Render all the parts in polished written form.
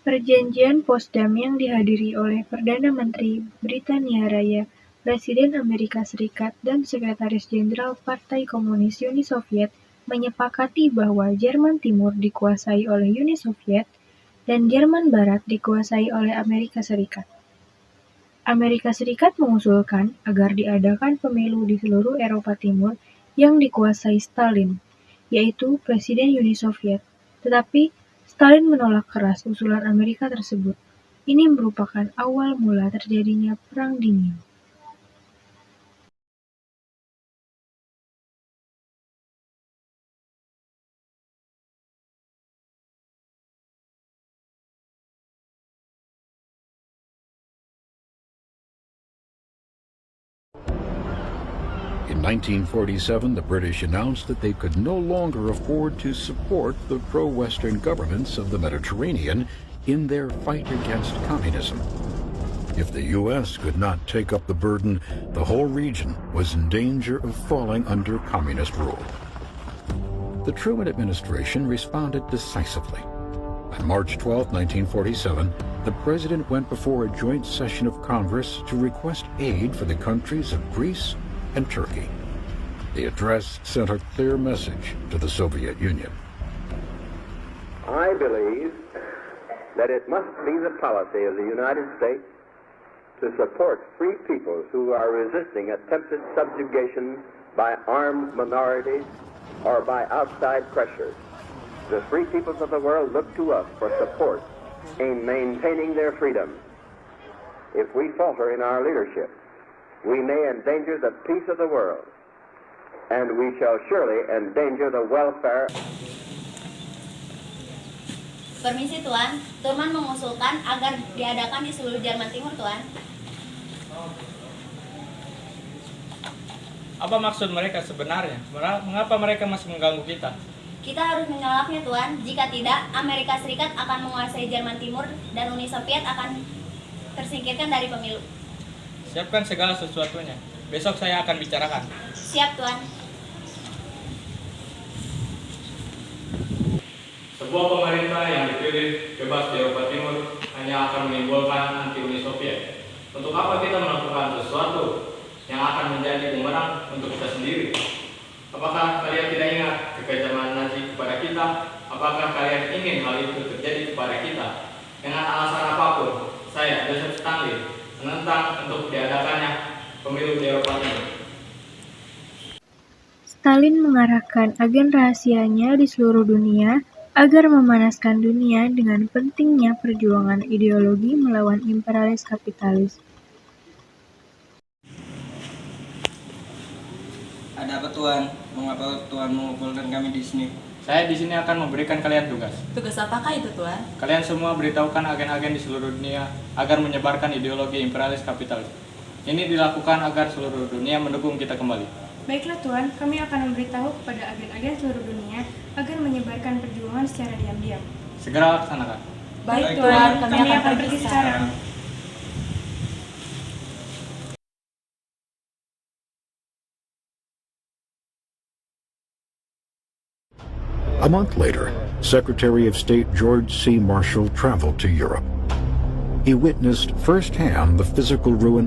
Perjanjian Potsdam yang dihadiri oleh Perdana Menteri Britania Raya, Presiden Amerika Serikat, dan Sekretaris Jenderal Partai Komunis Uni Soviet menyepakati bahwa Jerman Timur dikuasai oleh Uni Soviet dan Jerman Barat dikuasai oleh Amerika Serikat. Amerika Serikat mengusulkan agar diadakan pemilu di seluruh Eropa Timur yang dikuasai Stalin, yaitu Presiden Uni Soviet, tetapi Stalin menolak keras usulan Amerika tersebut. Ini merupakan awal mula terjadinya Perang Dingin. In 1947, the British announced that they could no longer afford to support the pro-Western governments of the Mediterranean in their fight against communism. If the U.S. could not take up the burden, the whole region was in danger of falling under communist rule. The Truman administration responded decisively. On March 12, 1947, the president went before a joint session of Congress to request aid for the countries of Greece and Turkey. The address sent a clear message to the Soviet Union. I believe that it must be the policy of the United States to support free peoples who are resisting attempted subjugation by armed minorities or by outside pressures. The free peoples of the world look to us for support in maintaining their freedom. If we falter in our leadership, we may endanger the peace of the world, and we shall surely endanger the welfare. Permisi Tuan, Truman mengusulkan agar diadakan di seluruh Jerman Timur, Tuan. Apa maksud mereka sebenarnya? Mengapa mereka masih mengganggu kita? Kita harus menolaknya, Tuan. Jika tidak, Amerika Serikat akan menguasai Jerman Timur dan Uni Soviet akan tersingkirkan dari pemilu. Siapkan segala sesuatunya. Besok saya akan bicarakan. Siap, Tuan. Sebuah pemerintah yang dipilih bebas di Eropa Timur hanya akan menimbulkan anti-Uni Soviet. Untuk apa kita melakukan sesuatu yang akan menjadi bumerang untuk kita sendiri? Apakah kalian tidak ingat kekejaman Nazi kepada kita? Apakah kalian ingin hal itu terjadi kepada kita? Dengan alasan apapun, saya, Joseph Stanley, menentang untuk diadakannya pemilu di Eropa Timur. Stalin mengarahkan agen rahasianya di seluruh dunia agar memanaskan dunia dengan pentingnya perjuangan ideologi melawan imperialis kapitalis. Ada apa Tuan? Mengapa Tuan mengumpulkan kami di sini? Saya di sini akan memberikan kalian tugas. Tugas apakah itu, Tuan? Kalian semua beritahukan agen-agen di seluruh dunia agar menyebarkan ideologi imperialis kapitalis. Ini dilakukan agar seluruh dunia mendukung kita kembali. Baiklah Tuan, kami akan memberitahu kepada agen-agen seluruh dunia agar menyebarkan perjuangan secara diam-diam. Segera laksanakan. Baik Tuan, kami akan pergi sekarang. A month later, Secretary of State George C. Marshall traveled to Europe. He witnessed firsthand the physical ruin,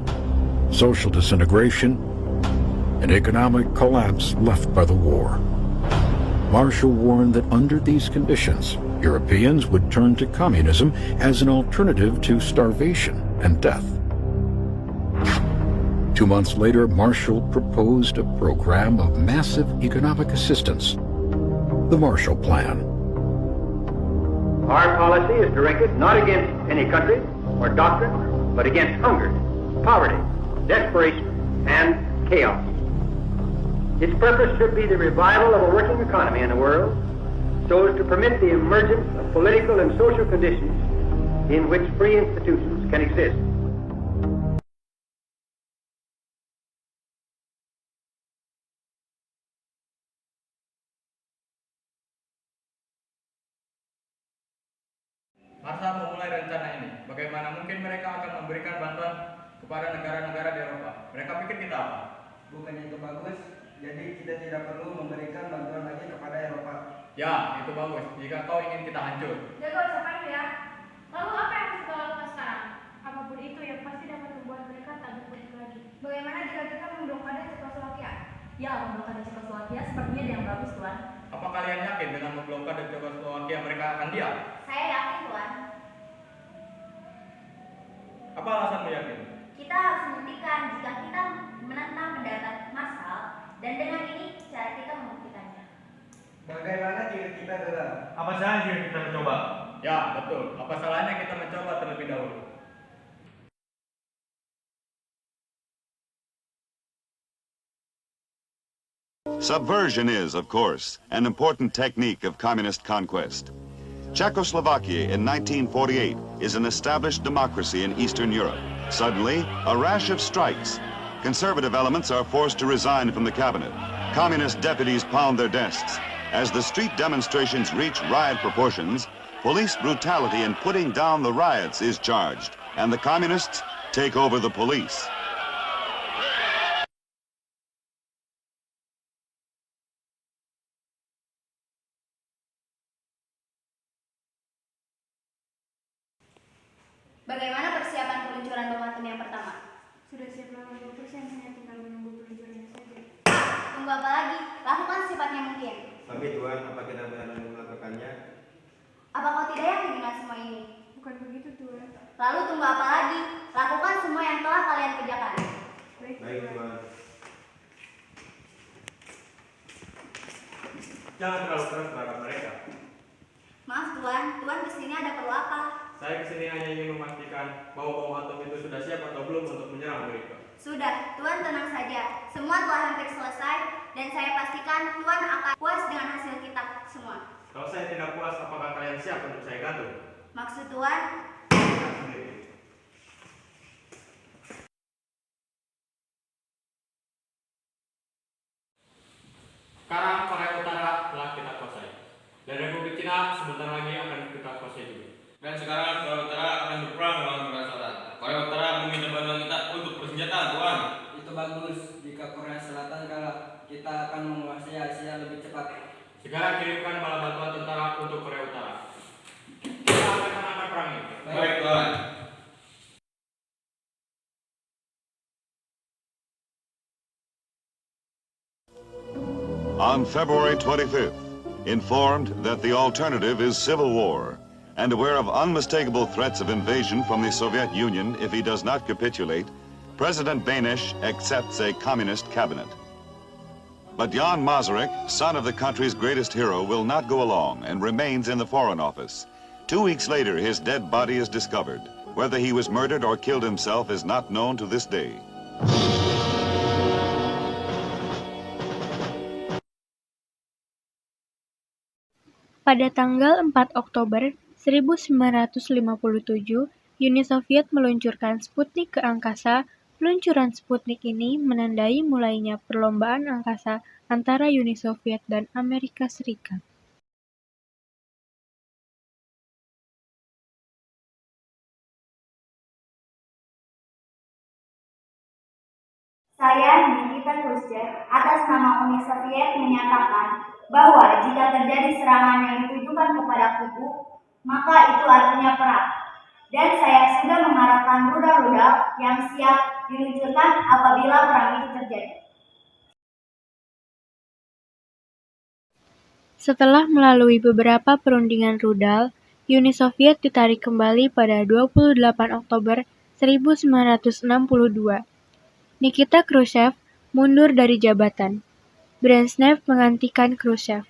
social disintegration, and economic collapse left by the war. Marshall warned that under these conditions, Europeans would turn to communism as an alternative to starvation and death. 2 months later, Marshall proposed a program of massive economic assistance, the Marshall Plan. Our policy is directed not against any country or doctrine, but against hunger, poverty, desperation, and chaos. Its purpose should be the revival of a working economy in the world so as to permit the emergence of political and social conditions in which free institutions can exist. Marshall memulai rencana ini. Bagaimana mungkin mereka akan memberikan bantuan kepada negara-negara di Eropa? Mereka pikir kita apa? Bukannya itu bagus, jadi kita tidak perlu memberikan bantuan lagi kepada Eropa. Ya, itu bagus. Jika kau ingin kita hancur. Jaga ucapanmu ya. Lalu apa yang harus kita lakukan sekarang? Apapun itu yang pasti dapat membuat mereka tak berkutik lagi. Bagaimana jika kita memblokade Cekoslowakia? Ya, memblokade Cekoslowakia sepertinya ada yang bagus, Tuan. Apa kalian yakin dengan memblokade Cekoslowakia mereka akan diam? Saya yakin, Tuan. Apa alasanmu yakin? Kita harus membuktikan jika kita menentang pendataan massal, dan dengan ini cara kita membuktikannya. Bagaimana jika kita gagal? Apa salahnya jika kita mencoba? Ya, betul. Apa salahnya kita mencoba terlebih dahulu? Subversion is, of course, an important technique of communist conquest. Czechoslovakia in 1948 is an established democracy in Eastern Europe. Suddenly, a rash of strikes. Conservative elements are forced to resign from the cabinet. Communist deputies pound their desks. As the street demonstrations reach riot proportions, police brutality in putting down the riots is charged, and the communists take over the police. Bagaimana persiapan peluncuran bom atom yang pertama? Sudah siap 80%, hanya tinggal menunggu peluncurannya saja. Tunggu apa lagi? Lakukan secepatnya mungkin. Tapi Tuan, apa kita benar melakukannya? Apa kau tidak yakin dengan semua ini? Bukan begitu, Tuan. Lalu tunggu apa lagi? Lakukan semua yang telah kalian kerjakan. Baik, Baik Tuan. Jangan terlalu keras terhadap mereka. Maaf Tuan, Tuan kesini ada perlu apa? Saya kesini hanya ingin memastikan bahwa bom atom itu sudah siap atau belum untuk menyerang mereka. Sudah, Tuan tenang saja. Semua telah hampir selesai, dan saya pastikan Tuan akan puas dengan hasil kita semua. Kalau saya tidak puas, apakah kalian siap untuk saya gantung? Maksud Tuan? Siap sendiri. Sekarang Korea Utara telah kita kuasai, dan Republik Cina sebentar lagi akan kita kuasai juga. Dan sekarang Korea Utara akan berperang melawan Korea Selatan. Korea Utara meminta bantuan kita untuk persenjataan, Tuan. Itu bagus. Jika Korea Selatan kalah, kita akan menguasai Asia lebih cepat. Segera kirimkan bala bantuan tentara untuk Korea Utara. Kita akan menangkan perang ini. Baik, Tuan. On February 25th, informed that the alternative is civil war, and aware of unmistakable threats of invasion from the Soviet Union if he does not capitulate, President Benesh accepts a communist cabinet. But Jan Masaryk, son of the country's greatest hero, will not go along and remains in the Foreign Office. 2 weeks later, his dead body is discovered. Whether he was murdered or killed himself is not known to this day. Pada tanggal 4 Oktober 1957, Uni Soviet meluncurkan Sputnik ke angkasa. Peluncuran Sputnik ini menandai mulainya perlombaan angkasa antara Uni Soviet dan Amerika Serikat. Saya, Nikita Khrushchev, atas nama Uni Soviet menyatakan bahwa jika terjadi serangan yang ditujukan kepada kubu, maka itu artinya perang. Dan saya sudah mengarahkan rudal-rudal yang siap diluncurkan apabila perang itu terjadi. Setelah melalui beberapa perundingan rudal, Uni Soviet ditarik kembali pada 28 Oktober 1962. Nikita Khrushchev mundur dari jabatan. Brezhnev menggantikan Khrushchev.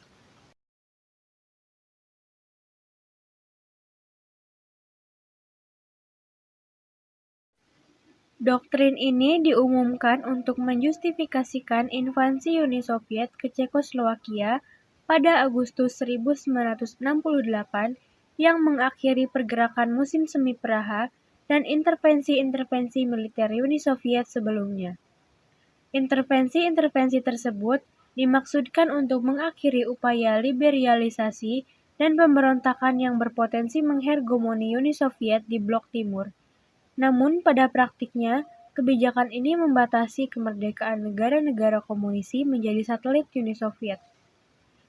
Doktrin ini diumumkan untuk menjustifikasikan invasi Uni Soviet ke Cekoslowakia pada Agustus 1968 yang mengakhiri pergerakan musim semi Praha dan intervensi-intervensi militer Uni Soviet sebelumnya. Intervensi-intervensi tersebut dimaksudkan untuk mengakhiri upaya liberalisasi dan pemberontakan yang berpotensi menghegemoni Uni Soviet di Blok Timur. Namun pada praktiknya, kebijakan ini membatasi kemerdekaan negara-negara komunisi menjadi satelit Uni Soviet.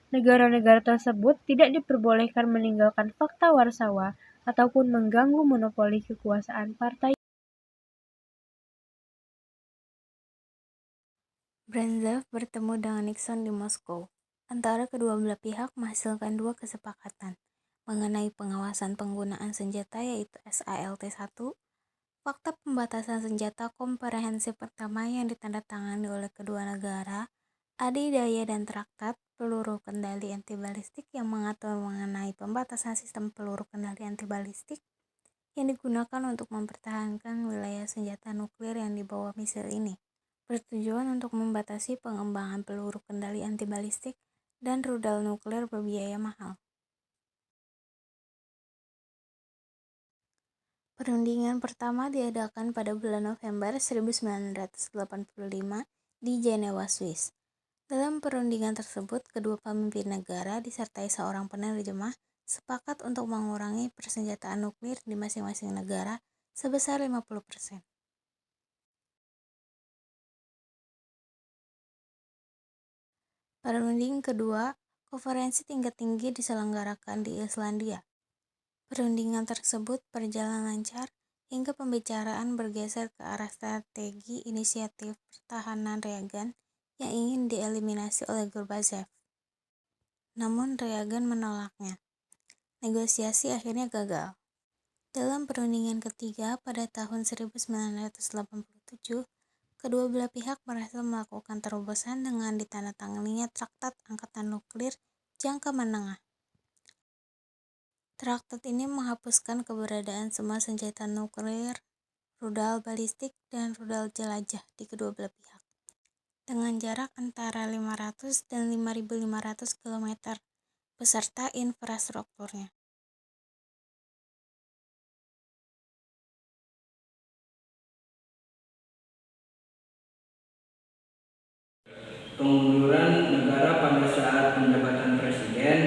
Negara-negara tersebut tidak diperbolehkan meninggalkan Fakta Warsawa ataupun mengganggu monopoli kekuasaan partai. Brezhnev bertemu dengan Nixon di Moskow. Antara kedua belah pihak menghasilkan dua kesepakatan mengenai pengawasan penggunaan senjata yaitu SALT-1, Fakta Pembatasan Senjata Komprehensif pertama yang ditandatangani oleh kedua negara, adidaya dan Traktat Peluru Kendali Antibalistik yang mengatur mengenai pembatasan sistem peluru kendali antibalistik yang digunakan untuk mempertahankan wilayah senjata nuklir yang dibawa misil ini, bertujuan untuk membatasi pengembangan peluru kendali antibalistik dan rudal nuklir berbiaya mahal. Perundingan pertama diadakan pada bulan November 1985 di Jenewa, Swiss. Dalam perundingan tersebut, kedua pemimpin negara disertai seorang penerjemah sepakat untuk mengurangi persenjataan nuklir di masing-masing negara sebesar 50%. Perundingan kedua, konferensi tingkat tinggi diselenggarakan di Islandia. Perundingan tersebut berjalan lancar hingga pembicaraan bergeser ke arah strategi inisiatif pertahanan Reagan yang ingin dieliminasi oleh Gorbachev. Namun Reagan menolaknya. Negosiasi akhirnya gagal. Dalam perundingan ketiga pada tahun 1987, kedua belah pihak berhasil melakukan terobosan dengan ditandatanganinya Traktat Angkatan Nuklir Jangka Menengah. Traktat ini menghapuskan keberadaan semua senjata nuklir, rudal balistik, dan rudal jelajah di kedua belah pihak, dengan jarak antara 500 dan 5.500 km, beserta infrastrukturnya. Pengunduran negara pada saat penjabatan presiden,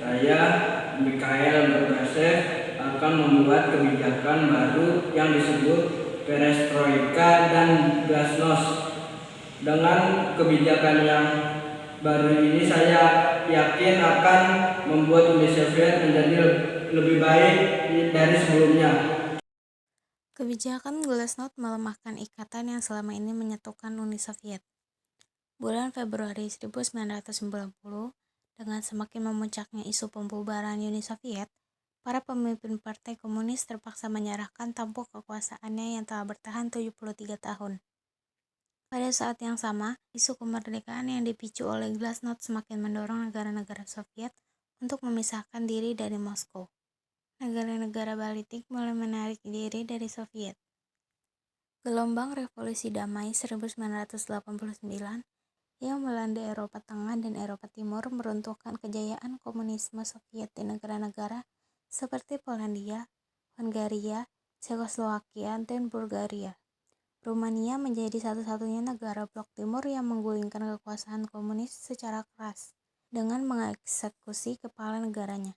saya Mikhail Gorbachev akan membuat kebijakan baru yang disebut perestroika dan glasnost. Dengan kebijakan yang baru ini saya yakin akan membuat Uni Soviet menjadi lebih baik dari sebelumnya. Kebijakan glasnost melemahkan ikatan yang selama ini menyatukan Uni Soviet. Bulan Februari 1990, dengan semakin memuncaknya isu pembubaran Uni Soviet, para pemimpin Partai Komunis terpaksa menyerahkan tampuk kekuasaannya yang telah bertahan 73 tahun. Pada saat yang sama, isu kemerdekaan yang dipicu oleh glasnost semakin mendorong negara-negara Soviet untuk memisahkan diri dari Moskow. Negara-negara Baltik mulai menarik diri dari Soviet. Gelombang Revolusi Damai 1989 yang melanda Eropa Tengah dan Eropa Timur meruntuhkan kejayaan komunisme Soviet di negara-negara seperti Polandia, Hongaria, Cekoslowakia, dan Bulgaria. Rumania menjadi satu-satunya negara blok timur yang menggulingkan kekuasaan komunis secara keras dengan mengeksekusi kepala negaranya.